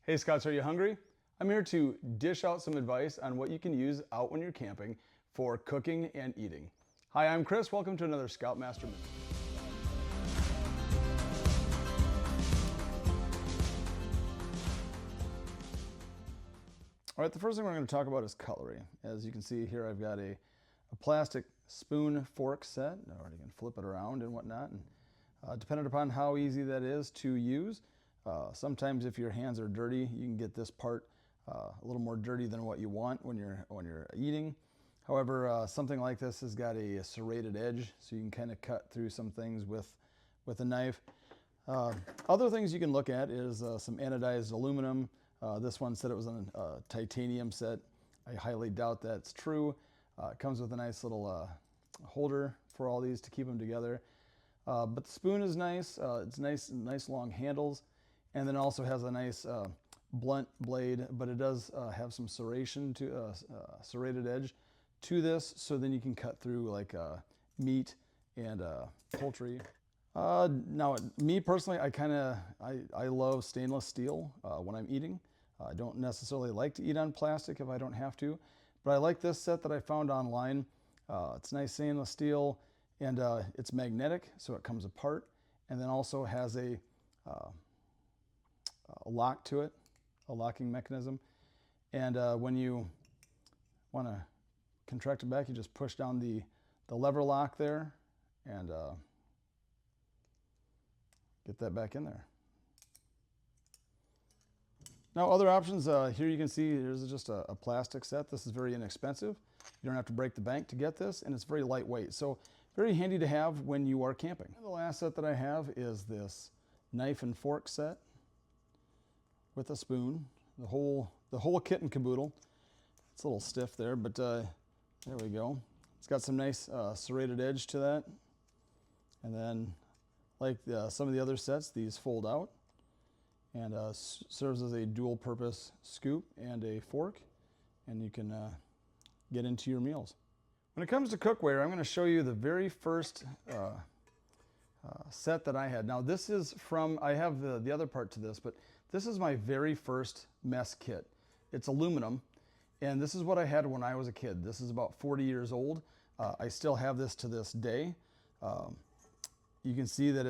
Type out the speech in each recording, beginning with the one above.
Hey Scouts, are you hungry? I'm here to dish out some advice on what you can use out when you're camping for cooking and eating. Hi, I'm Chris. Welcome to another Scoutmaster Minute. All right, the first thing we're going to talk about is cutlery. As you can see here, I've got a plastic spoon fork set. Or you can flip it around and whatnot. And depending upon how easy that is to use, sometimes if your hands are dirty, you can get this part a little more dirty than what you want when you're eating. However, something like this has got a serrated edge, so you can kind of cut through some things with a knife. Other things you can look at is some anodized aluminum. This one said it was a titanium set. I highly doubt that's true. It comes with a nice little holder for all these to keep them together. But the spoon is nice. It's nice long handles, and then also has a nice blunt blade. But it does have some serration to serrated edge to this, so then you can cut through like meat and poultry. Now, me personally, I love stainless steel when I'm eating. I don't necessarily like to eat on plastic if I don't have to, but I like this set that I found online. It's nice stainless steel, and it's magnetic, so it comes apart, and then also has a lock to it, a locking mechanism. And when you want to contract it back, you just push down the lever lock there and get that back in there. Now, other options, here you can see here's just a plastic set. This is very inexpensive. You don't have to break the bank to get this, and it's very lightweight, so very handy to have when you are camping. And the last set that I have is this knife and fork set with a spoon, the whole kit and caboodle. It's a little stiff there, but there we go. It's got some nice serrated edge to that, and then like some of the other sets, these fold out and serves as a dual purpose scoop and a fork, and you can get into your meals. When it comes to cookware, I'm going to show you the very first set that I had. Now this is from, I have the other part to this, but this is my very first mess kit. It's aluminum, and this is what I had when I was a kid. This is about 40 years old. I still have this to this day. You can see that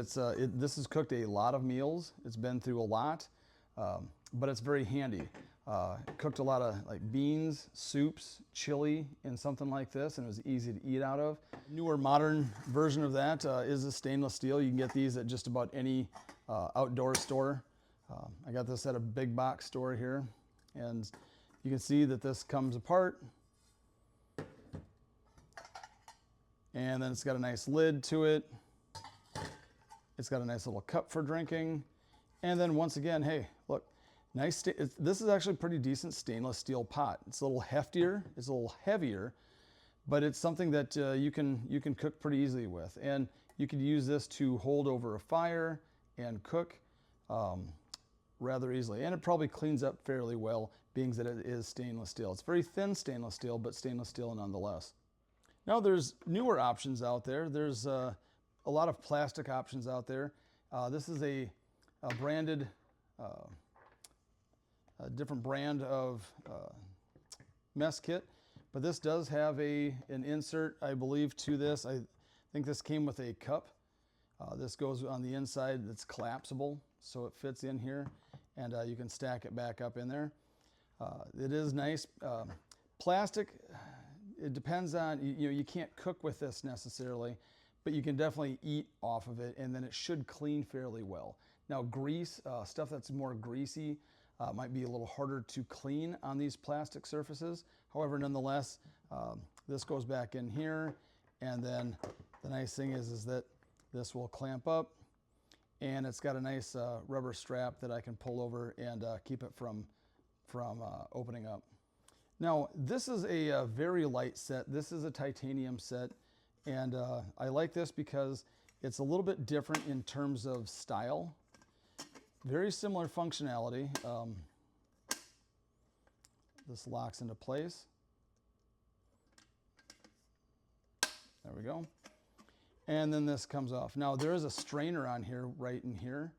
this has cooked a lot of meals. It's been through a lot, but it's very handy. Cooked a lot of like beans, soups, chili in something like this, and it was easy to eat out of. Newer modern version of that is a stainless steel. You can get these at just about any outdoor store. I got this at a big box store here, and you can see that this comes apart, and then it's got a nice lid to it. It's got a nice little cup for drinking. And then once again, hey, look, nice. This is actually a pretty decent stainless steel pot. It's a little heftier, it's a little heavier, but it's something that you can cook pretty easily with. And you could use this to hold over a fire and cook rather easily. And it probably cleans up fairly well, being that it is stainless steel. It's very thin stainless steel, but stainless steel nonetheless. Now there's newer options out there. There's a lot of plastic options out there. This is a branded, a different brand of mess kit, but this does have an insert, I believe, to this. I think this came with a cup. This goes on the inside. That's collapsible, so it fits in here, and you can stack it back up in there. It is nice. Plastic, it depends on, you can't cook with this necessarily, but you can definitely eat off of it, and then it should clean fairly well. Now grease, stuff that's more greasy, might be a little harder to clean on these plastic surfaces. However, nonetheless, this goes back in here, and then the nice thing is that this will clamp up, and it's got a nice rubber strap that I can pull over and keep it from opening up. Now, this is a very light set. This is a titanium set. And I like this because it's a little bit different in terms of style. Very similar functionality. This locks into place. There we go. And then this comes off. Now there is a strainer on here, right in here,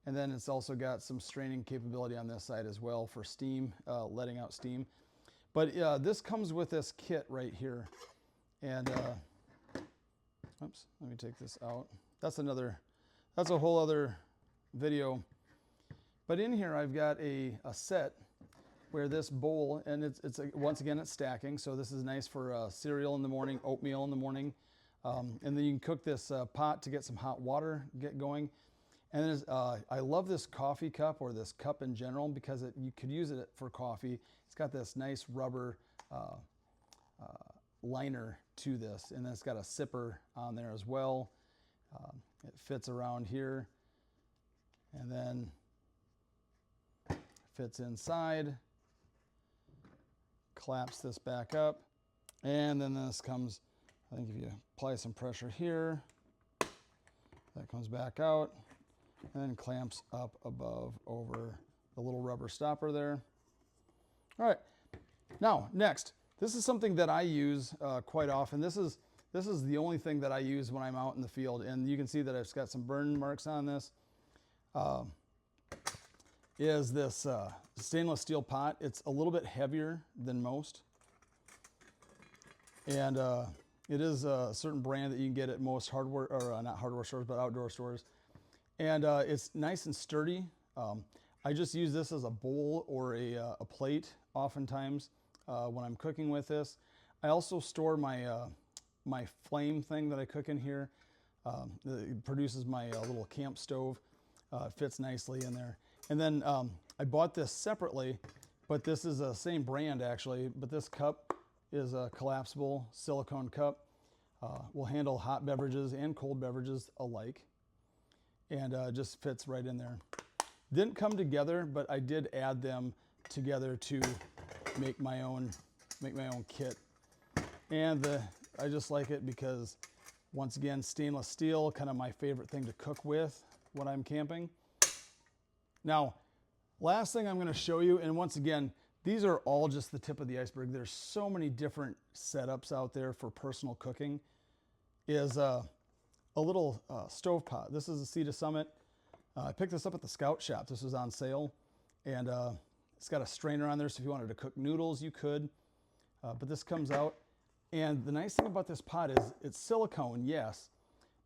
And then it's also got some straining capability on this side as well for steam, letting out steam. But this comes with this kit right here. And, oops, let me take this out. That's a whole other video. But in here I've got a set where this bowl, and once again it's stacking, so this is nice for cereal in the morning, oatmeal in the morning. And then you can cook this pot to get some hot water get going. And then I love this coffee cup, or this cup in general, because you could use it for coffee. It's got this nice rubber liner to this, and then it's got a sipper on there as well. It fits around here, and then fits inside. Collapse this back up, and then this comes, I think if you apply some pressure here, that comes back out and then clamps up above over the little rubber stopper there. All right, now next, this is something that I use quite often. This is the only thing that I use when I'm out in the field, and you can see that I've got some burn marks on this. Is this stainless steel pot. It's a little bit heavier than most, and it is a certain brand that you can get at most hardware, or not hardware stores, but outdoor stores, and it's nice and sturdy. I just use this as a bowl or a plate oftentimes when I'm cooking with this. I also store my my flame thing that I cook in here. It produces my little camp stove. It fits nicely in there. And then I bought this separately, but this is the same brand actually, but this cup is a collapsible silicone cup. Will handle hot beverages and cold beverages alike, and just fits right in there. Didn't come together, but I did add them together to make my own kit. And I just like it because, once again, stainless steel, kind of my favorite thing to cook with when I'm camping. Now, last thing I'm going to show you, and once again, these are all just the tip of the iceberg. There's so many different setups out there for personal cooking, is a little stove pot. This is a Sea to Summit. I picked this up at the Scout Shop. This was on sale, and it's got a strainer on there, so if you wanted to cook noodles, you could. But this comes out, and the nice thing about this pot is it's silicone, yes,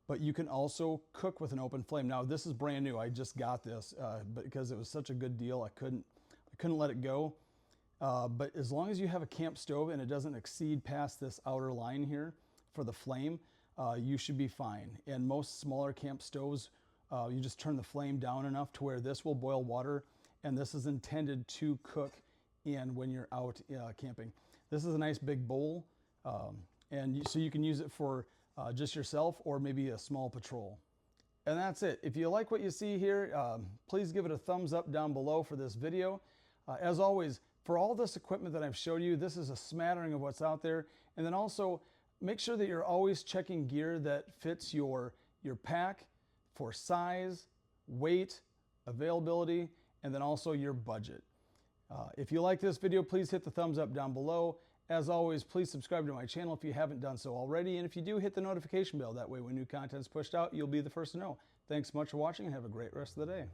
but you can also cook with an open flame. Now, this is brand new. I just got this, but because it was such a good deal, I couldn't let it go. But as long as you have a camp stove and it doesn't exceed past this outer line here for the flame, you should be fine. And most smaller camp stoves, you just turn the flame down enough to where this will boil water, and this is intended to cook in when you're out camping. This is a nice big bowl, so you can use it for just yourself or maybe a small patrol. And that's it. If you like what you see here, please give it a thumbs up down below for this video. As always, for all this equipment that I've showed you, this is a smattering of what's out there. And then also make sure that you're always checking gear that fits your pack for size, weight, availability, and then also your budget. If you like this video, please hit the thumbs up down below. As always, please subscribe to my channel if you haven't done so already. And if you do, hit the notification bell. That way when new content is pushed out, you'll be the first to know. Thanks so much for watching, and have a great rest of the day.